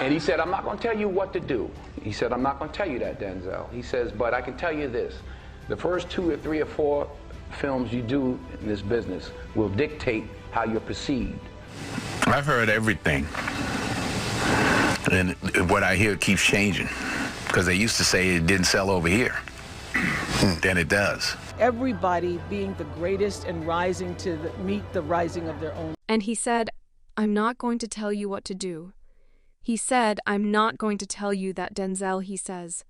And he said, I'm not going to tell you what to do. He said, I'm not going to tell you that, Denzel. He says, but I can tell you this. The first 2 or 3 or 4 films you do in this business will dictate how you're perceived. I've heard everything. And what I hear keeps changing. Because they used to say it didn't sell over here. Then it does. Everybody being the greatest and rising to meet the rising of their own. And he said, I'm not going to tell you what to do. He said, I'm not going to tell you that, Denzel, he says.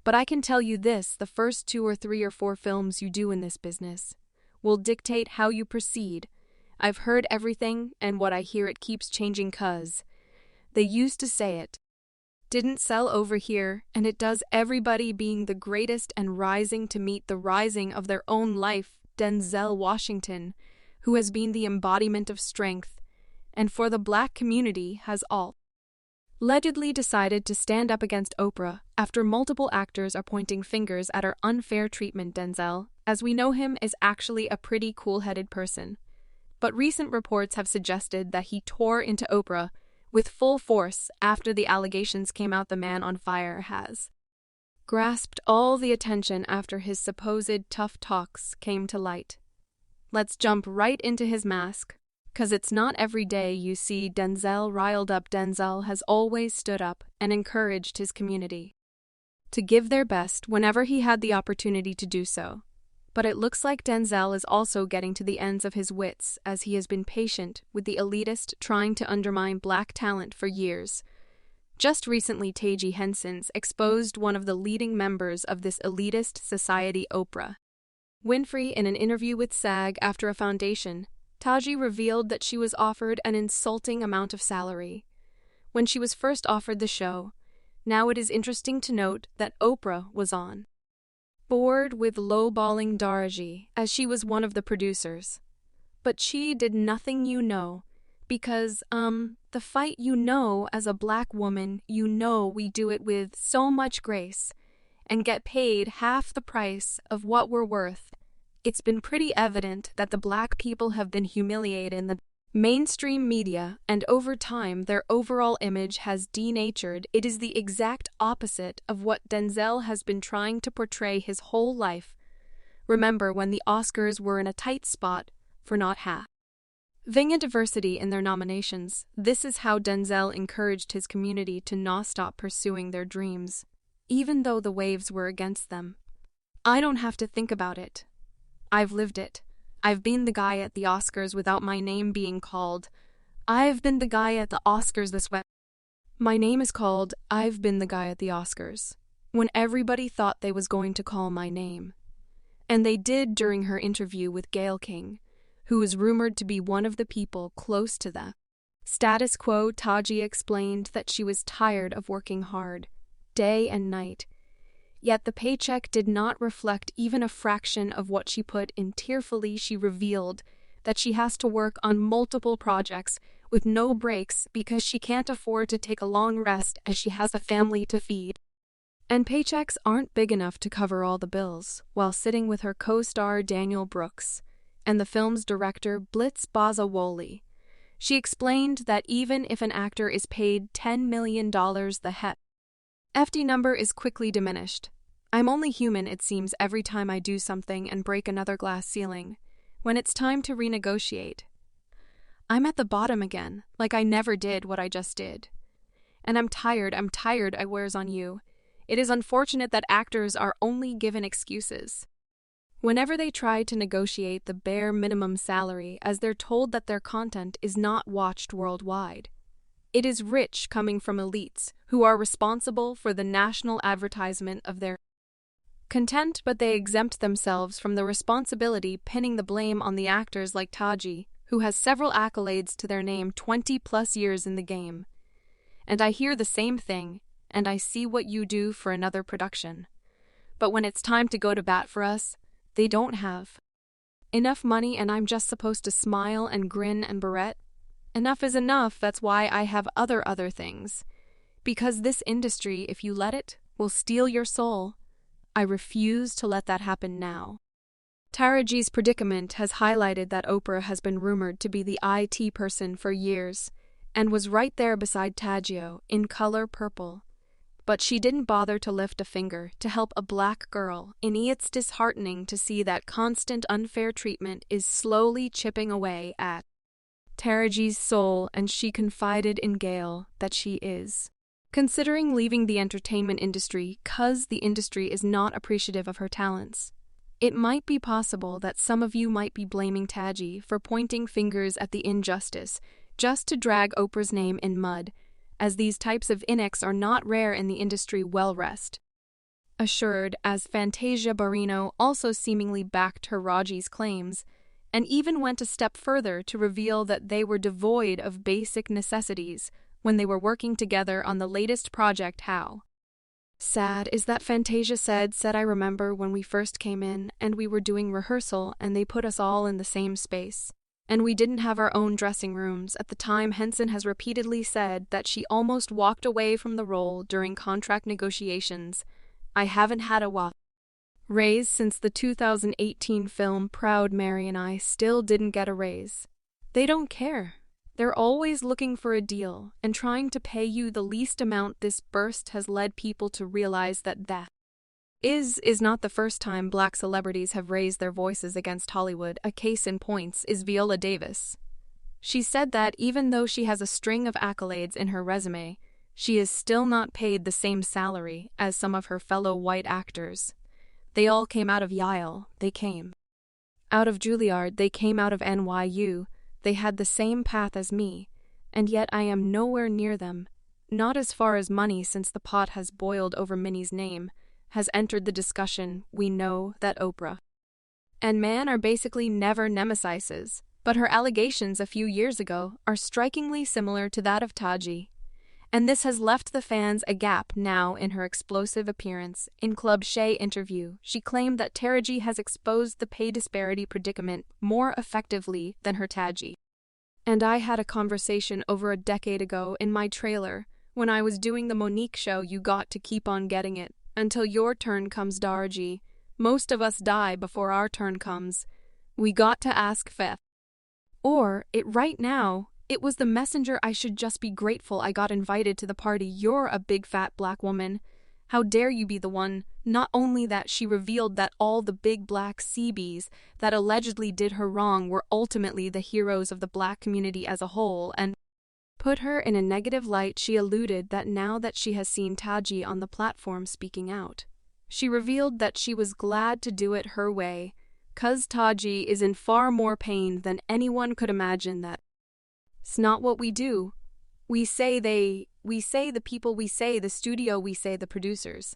But I can tell you this, the first 2 or 3 or 4 films you do in this business will dictate how you proceed. I've heard everything, and what I hear it keeps changing 'cause they used to say it didn't sell over here, and it does. Everybody being the greatest and rising to meet the rising of their own life. Denzel Washington, who has been the embodiment of strength, and for the black community has allegedly decided to stand up against Oprah after multiple actors are pointing fingers at her unfair treatment. Denzel, as we know him, is actually a pretty cool-headed person. But recent reports have suggested that he tore into Oprah with full force after the allegations came out. The man on fire has grasped all the attention after his supposed tough talks came to light. Let's jump right into his mask, 'cause it's not every day you see Denzel riled up. Denzel has always stood up and encouraged his community to give their best whenever he had the opportunity to do so. But it looks like Denzel is also getting to the ends of his wits, as he has been patient with the elitist trying to undermine black talent for years. Just recently, Taji Henson's exposed one of the leading members of this elitist society, Oprah Winfrey. In an interview with SAG after a foundation, Taji revealed that she was offered an insulting amount of salary when she was first offered the show. Now it is interesting to note that Oprah was on board with lowballing Daraji, as she was one of the producers. But she did nothing, because, the fight, as a black woman, we do it with so much grace and get paid half the price of what we're worth. It's been pretty evident that the black people have been humiliated in the mainstream media, and over time their overall image has denatured. It is the exact opposite of what Denzel has been trying to portray his whole life. Remember when the Oscars were in a tight spot for not having a diversity in their nominations? This is how Denzel encouraged his community to not stop pursuing their dreams, even though the waves were against them. I don't have to think about it. I've lived it. I've been the guy at the Oscars without my name being called. I've been the guy at the Oscars this way. My name is called I've been the guy at the Oscars, when everybody thought they was going to call my name. And they did during her interview with Gayle King, who is rumored to be one of the people close to the status quo. Taji explained that she was tired of working hard, day and night. Yet the paycheck did not reflect even a fraction of what she put in. Tearfully, she revealed that she has to work on multiple projects with no breaks because she can't afford to take a long rest, as she has a family to feed. And paychecks aren't big enough to cover all the bills, while sitting with her co-star Daniel Brooks and the film's director Blitz Bazawole. She explained that even if an actor is paid $10 million, the hefty number is quickly diminished. I'm only human, it seems, every time I do something and break another glass ceiling. When it's time to renegotiate, I'm at the bottom again, like I never did what I just did. And I'm tired, I wears on you. It is unfortunate that actors are only given excuses whenever they try to negotiate the bare minimum salary, as they're told that their content is not watched worldwide. It is rich coming from elites who are responsible for the national advertisement of their content, but they exempt themselves from the responsibility, pinning the blame on the actors like Taji, who has several accolades to their name, 20+ years in the game. And I hear the same thing, and I see what you do for another production. But when it's time to go to bat for us, they don't have enough money, and I'm just supposed to smile and grin and barrette. Enough is enough. That's why I have other things. Because this industry, if you let it, will steal your soul. I refuse to let that happen now. Taraji's predicament has highlighted that Oprah has been rumored to be the IT person for years, and was right there beside Taggio, in color purple. But she didn't bother to lift a finger to help a black girl, and it's disheartening to see that constant unfair treatment is slowly chipping away at Taraji's soul, and she confided in Gail that she is considering leaving the entertainment industry 'cause the industry is not appreciative of her talents. It might be possible that some of you might be blaming Taji for pointing fingers at the injustice just to drag Oprah's name in mud, as these types of inex are not rare in the industry. Well, rest assured, as Fantasia Barrino also seemingly backed her Raji's claims, and even went a step further to reveal that they were devoid of basic necessities when they were working together on the latest project. How sad is that Fantasia said I remember when we first came in and we were doing rehearsal and they put us all in the same space. And we didn't have our own dressing rooms at the time. Henson has repeatedly said that she almost walked away from the role during contract negotiations. I haven't had a raise since the 2018 film Proud Mary, and I still didn't get a raise. They don't care. They're always looking for a deal and trying to pay you the least amount. This burst has led people to realize that is not the first time black celebrities have raised their voices against Hollywood. A case in point is Viola Davis. She said that even though she has a string of accolades in her resume, she is still not paid the same salary as some of her fellow white actors. They all came out of Yale, they came out of Juilliard, they came out of NYU, they had the same path as me, and yet I am nowhere near them, not as far as money. Since the pot has boiled over Minnie's name has entered the discussion, we know that Oprah and Man are basically never nemesises, but her allegations a few years ago are strikingly similar to that of Taji. And this has left the fans a gap now. In her explosive appearance in Club Shay interview, she claimed that Taraji has exposed the pay disparity predicament more effectively than her Taji. And I had a conversation over a decade ago in my trailer when I was doing the Monique show. You got to keep on getting it until your turn comes, Taraji. Most of us die before our turn comes. We got to ask Feth. Or it right now. It was the messenger. I should just be grateful I got invited to the party. You're a big fat black woman. How dare you be the one? Not only that, she revealed that all the big black CBs that allegedly did her wrong were ultimately the heroes of the black community as a whole, and put her in a negative light. She alluded that now that she has seen Taji on the platform speaking out, she revealed that she was glad to do it her way, 'cause Taji is in far more pain than anyone could imagine. That it's not what we do. We say the people, we say the studio, we say the producers.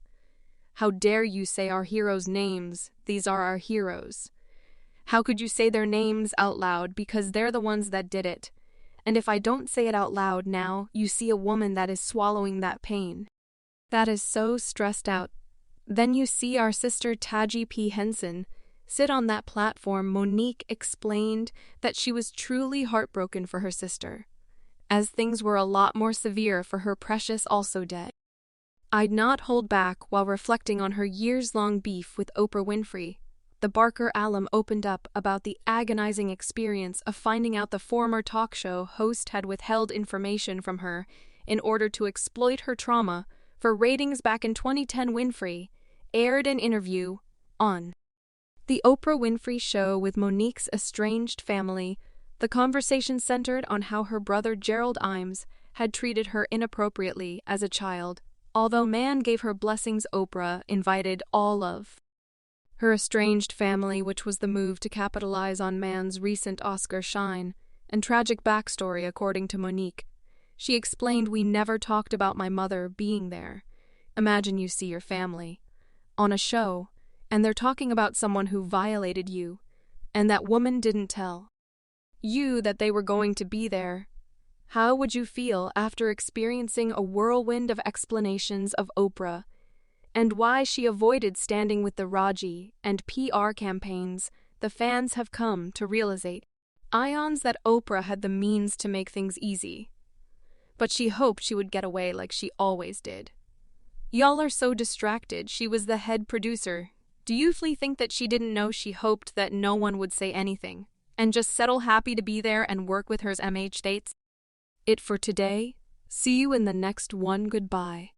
How dare you say our heroes' names? These are our heroes. How could you say their names out loud? Because they're the ones that did it. And if I don't say it out loud now, you see a woman that is swallowing that pain, that is so stressed out. Then you see our sister Taji P. Henson sit on that platform. Monique explained that she was truly heartbroken for her sister, as things were a lot more severe for her precious also dead. I'd not hold back while reflecting on her years-long beef with Oprah Winfrey. The Barker alum opened up about the agonizing experience of finding out the former talk show host had withheld information from her in order to exploit her trauma for ratings. Back in 2010, Winfrey aired an interview on The Oprah Winfrey Show with Monique's estranged family. The conversation centered on how her brother Gerald Imes had treated her inappropriately as a child. Although Man gave her blessings, Oprah invited all of her estranged family, which was the move to capitalize on Man's recent Oscar shine and tragic backstory. According to Monique, she explained, "We never talked about my mother being there. Imagine you see your family on a show, and they're talking about someone who violated you, and that woman didn't tell you that they were going to be there. How would you feel after experiencing a whirlwind of explanations of Oprah and why she avoided standing with the Raji and PR campaigns? The fans have come to realize ions that Oprah had the means to make things easy, but she hoped she would get away like she always did. Y'all are so distracted. She was the head producer. Do you think that she didn't know? She hoped that no one would say anything and just settle happy to be there and work with her MH states. it for today. See you in the next one. Goodbye.